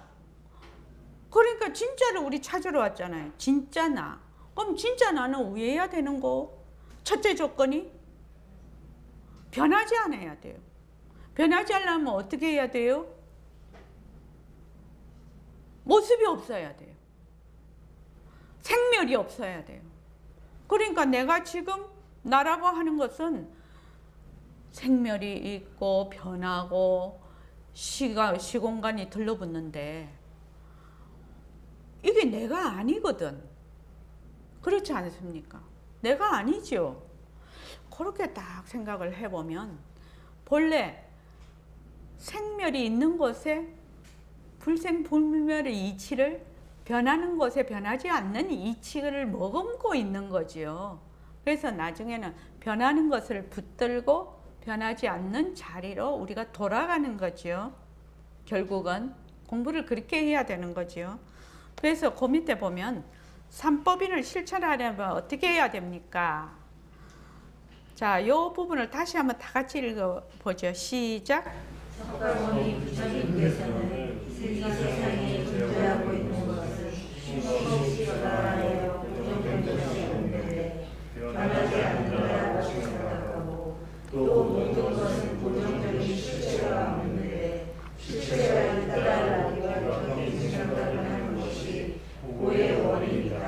[SPEAKER 2] 그러니까 진짜를 우리 찾으러 왔잖아요. 진짜 나. 그럼 진짜 나는 왜 해야 되는 거? 첫째 조건이 변하지 않아야 돼요. 변하지 않으려면 어떻게 해야 돼요? 모습이 없어야 돼요. 생멸이 없어야 돼요. 그러니까 내가 지금 나라고 하는 것은 생멸이 있고 변하고 시공간이 들러붙는데 이게 내가 아니거든. 그렇지 않습니까? 내가 아니죠. 그렇게 딱 생각을 해보면 본래 생멸이 있는 곳에 불생불멸의 이치를 변하는 곳에 변하지 않는 이치를 머금고 있는 거지요. 그래서 나중에는 변하는 것을 붙들고 변하지 않는 자리로 우리가 돌아가는 거지요. 결국은 공부를 그렇게 해야 되는 거지요. 그래서 그 밑에 보면 삼법인을 실천하려면 어떻게 해야 됩니까? 자, 이 부분을 다시 한번 다 같이 읽어보죠. 시작.
[SPEAKER 4] 석가모니 부처님께서는 이 세상에 존재하고 있는 것을 쉼없이 알아내어 부정되었는데 변하지 않는다라고 생각하고 또 모든 것은 부정적인 실체가 없는데 실체가 있다라기가 경이 생각을 하는 것이 오해의 원인이다.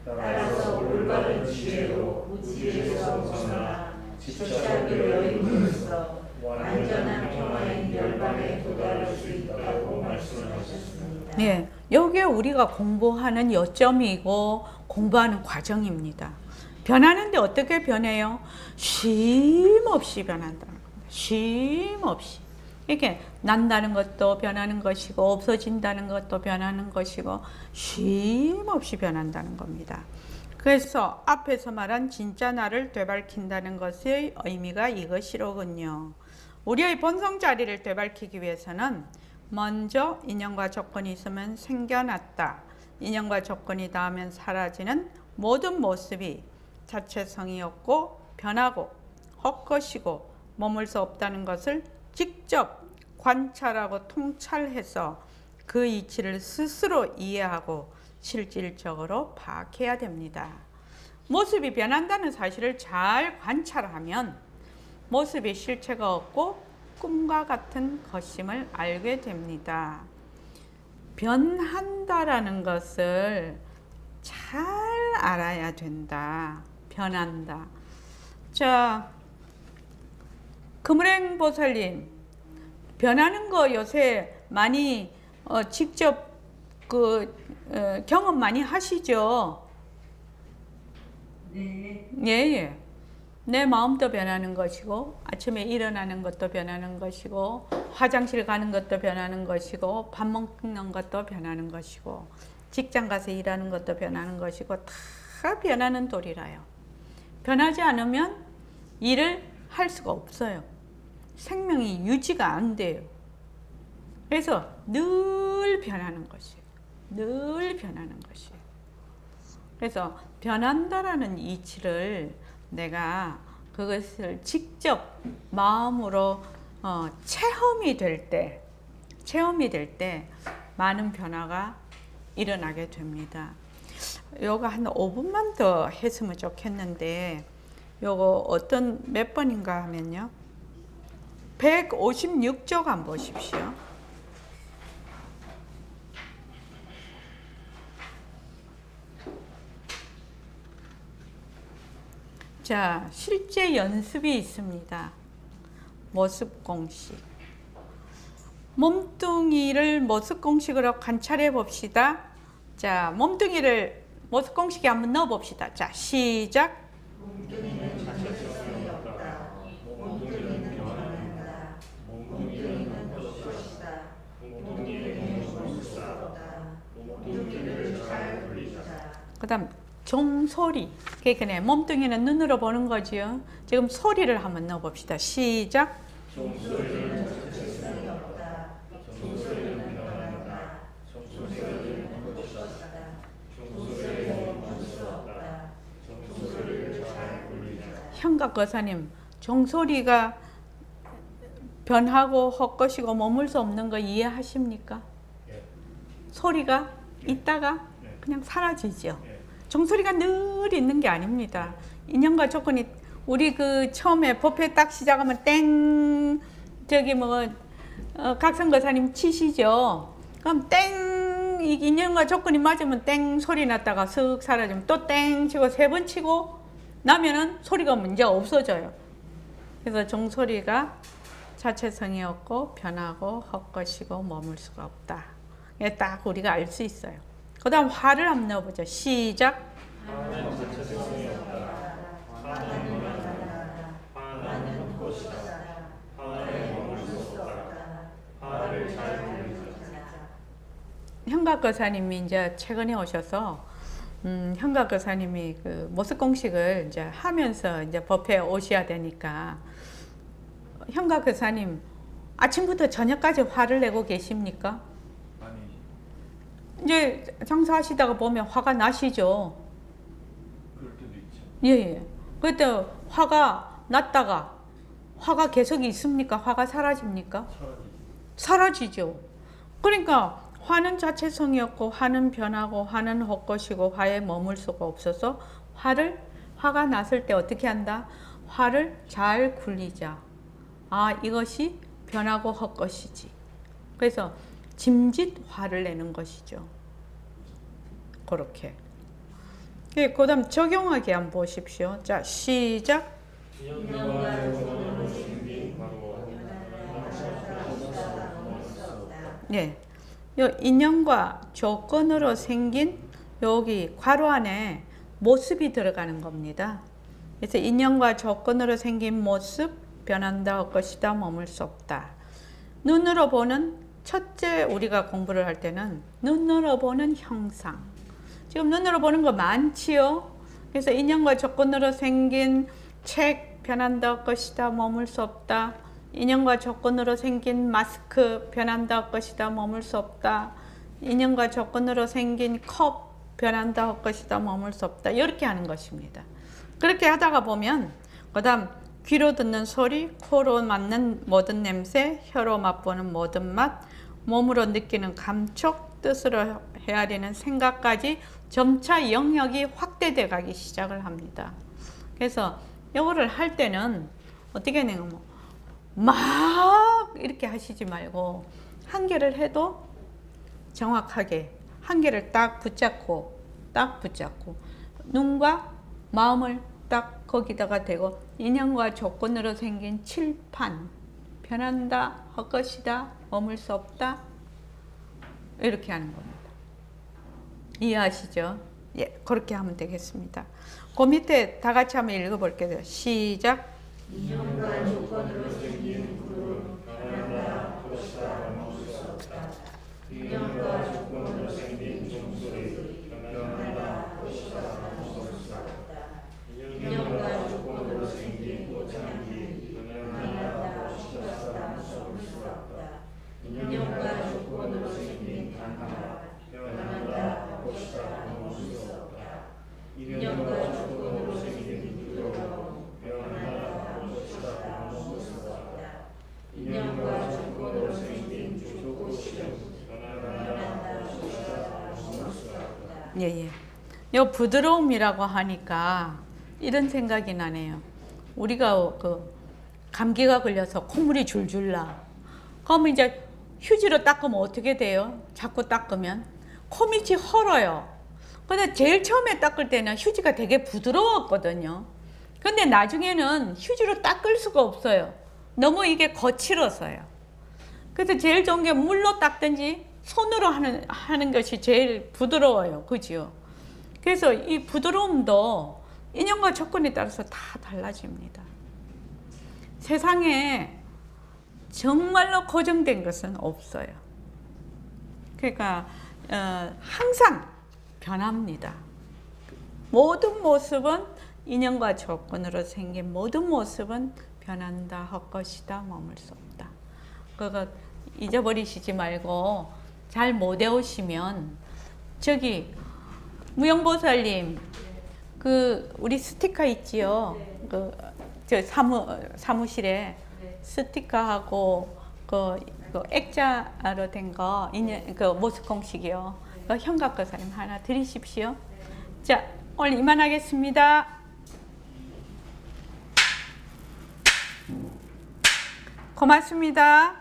[SPEAKER 4] 따라서 올바른 지혜로 무지에서 벗어나 집착의 여인으로서 완전한 평화인 열반에 도달할 수 있다고 말씀하셨습니다.
[SPEAKER 2] 네, 여기에 우리가 공부하는 요점이고 공부하는 과정입니다. 변하는데 어떻게 변해요? 쉼없이 변한다는 겁니다. 쉼없이. 이렇게 난다는 것도 변하는 것이고 없어진다는 것도 변하는 것이고 쉼없이 변한다는 겁니다. 그래서 앞에서 말한 진짜 나를 되밟힌다는 것의 의미가 이것이로군요. 우리의 본성 자리를 되밟히기 위해서는 먼저 인연과 조건이 있으면 생겨났다. 인연과 조건이 닿으면 사라지는 모든 모습이 자체성이 없고 변하고 헛것이고 머물 수 없다는 것을 직접 관찰하고 통찰해서 그 이치를 스스로 이해하고 실질적으로 파악해야 됩니다. 모습이 변한다는 사실을 잘 관찰하면 모습의 실체가 없고 꿈과 같은 것임을 알게 됩니다. 변한다라는 것을 잘 알아야 된다. 변한다. 자, 금랭보살님, 변하는 거 요새 많이 직접 경험 많이 하시죠?
[SPEAKER 4] 네.
[SPEAKER 2] 예. 내 마음도 변하는 것이고, 아침에 일어나는 것도 변하는 것이고, 화장실 가는 것도 변하는 것이고, 밥 먹는 것도 변하는 것이고, 직장 가서 일하는 것도 변하는 것이고, 다 변하는 도리라요. 변하지 않으면 일을 할 수가 없어요. 생명이 유지가 안 돼요. 그래서 늘 변하는 것이에요. 늘 변하는 것이에요. 그래서 변한다라는 이치를 내가 그것을 직접 마음으로 체험이 될 때 많은 변화가 일어나게 됩니다. 요거 한 5분만 더 했으면 좋겠는데, 요거 어떤 몇 번인가 하면요, 156쪽 한번 보십시오. 자, 실제 연습이 있습니다. 모습 공식. 몸뚱이를 모습 공식으로 관찰해 봅시다. 자, 몸뚱이를 모습 공식에 한번 넣어 봅시다. 자, 시작.
[SPEAKER 4] 몸뚱이는 자체성이 없다. 몸뚱이는 변한다. 몸뚱이는 것이다. 몸뚱이는 것이다. 몸뚱이를 잘 돌리자.
[SPEAKER 2] 그 다음 종소리. 그러니까 몸뚱이는 눈으로 보는 거지요. 지금 소리를 한번 넣어 봅시다. 시작.
[SPEAKER 4] 종소리는 자체성이 없다. 종소리는 변한다. 종소리는 것이다. 종소리는 것이 없다. 종소리를 잘 돌리자.
[SPEAKER 2] 현각거사님, 종소리가 변하고 헛것이고 머물 수 없는 거 이해하십니까?
[SPEAKER 4] 예.
[SPEAKER 2] 소리가 있다가 그냥 사라지죠. 종소리가 늘 있는 게 아닙니다. 인연과 조건이, 우리 그 처음에 법회 딱 시작하면 땡, 저기 각성거사님 치시죠. 그럼 땡, 이 인연과 조건이 맞으면 땡 소리 났다가 슥 사라지면 또 땡 치고 3번 치고 나면은 소리가 문제 없어져요. 그래서 종소리가 자체성이 없고 변하고 헛것이고 머물 수가 없다. 이게 딱 우리가 알 수 있어요. 그 다음 화를 한번 넣어보죠. 시작.
[SPEAKER 4] 화는 자체성이 없다. 화는 변한다. 화는 것이다. 화는 머물 수 없다. 화를 잘 돌리자.
[SPEAKER 2] 현각거사님이 이제 최근에 오셔서 현각거사님이 그 모습 공식을 이제 하면서 이제 법회에 오셔야 되니까, 현각거사님 아침부터 저녁까지 화를 내고 계십니까?
[SPEAKER 4] 아니,
[SPEAKER 2] 이제 장사하시다가 보면 화가 나시죠.
[SPEAKER 4] 그럴 때도 있죠.
[SPEAKER 2] 예. 그때 화가 났다가 화가 계속 있습니까? 화가 사라집니까? 사라지죠. 그러니까 화는 자체성이 없고, 화는 변하고, 화는 헛것이고, 화에 머물 수가 없어서 화가 났을 때 어떻게 한다? 화를 잘 굴리자. 아, 이것이 변하고 헛것이지. 그래서 짐짓 화를 내는 것이죠. 그렇게. 그 다음 적용하기 한번 보십시오. 자, 시작. 예. 요 인연과 조건으로 생긴 여기 괄호 안에 모습이 들어가는 겁니다. 그래서 인연과 조건으로 생긴 모습, 변한다, 헛것이다, 머물 수 없다. 눈으로 보는, 첫째 우리가 공부를 할 때는 눈으로 보는 형상. 지금 눈으로 보는 거 많지요? 그래서 인연과 조건으로 생긴 책, 변한다, 헛것이다, 머물 수 없다. 인연과 조건으로 생긴 마스크, 변한다, 헛것이다, 머물 수 없다. 인연과 조건으로 생긴 컵, 변한다, 헛것이다, 머물 수 없다. 이렇게 하는 것입니다. 그렇게 하다가 보면 그 다음 귀로 듣는 소리, 코로 맡는 모든 냄새, 혀로 맛보는 모든 맛, 몸으로 느끼는 감촉, 뜻으로 헤아리는 생각까지 점차 영역이 확대돼 가기 시작을 합니다. 그래서 이거를 할 때는 어떻게 하냐면 막 이렇게 하시지 말고 한 개를 해도 정확하게 한 개를 딱 붙잡고 눈과 마음을 딱 거기다가 대고 인연과 조건으로 생긴 칠판 변한다, 할 것이다, 머물 수 없다 이렇게 하는 겁니다. 이해하시죠? 예, 그렇게 하면 되겠습니다. 그 밑에 다 같이 한번 읽어볼게요. 시작.
[SPEAKER 5] 인연과 조건으로 생긴 구름 변한다 것이다 머물 수 없다. 인연과 조건으로 생긴 종소리 변한다 것이다 머물 수 없다. 인연과 조건으로 생긴 꽃향기 변한다 것이다 머물 수 없다. 인연과 조건으로 생긴 단가 변한다 것이다 머물 수 없다. 인연과 조건으로 생긴 부러움 변한다 것이다 머물 수 없다. 인연과 조건으로 생긴 좋고 싫음 변한다 것이다 머물 수 없다.
[SPEAKER 2] 예, 예. 요 부드러움이라고 하니까 이런 생각이 나네요. 우리가 그 감기가 걸려서 콧물이 줄줄 나. 그러면 이제 휴지로 닦으면 어떻게 돼요? 자꾸 닦으면 코밑이 헐어요. 근데 제일 처음에 닦을 때는 휴지가 되게 부드러웠거든요. 근데 나중에는 휴지로 닦을 수가 없어요. 너무 이게 거칠어서요. 그래서 제일 좋은 게 물로 닦든지 손으로 하는 것이 제일 부드러워요. 그죠? 그래서 이 부드러움도 인연과 조건에 따라서 다 달라집니다. 세상에 정말로 고정된 것은 없어요. 그러니까 항상 변합니다. 모든 모습은 인연과 조건으로 생긴 모든 모습은 변한다 할 것이다 머물 수 없다. 그거 잊어버리시지 말고 잘 못 외우시면 저기 무용보살님 그 우리 스티커 있지요. 그 저 사무실에 스티커하고 그 액자로 된 거 인연 그 모습 공식이요. 그 현각거사님 하나 드리십시오. 자, 오늘 이만하겠습니다. 고맙습니다.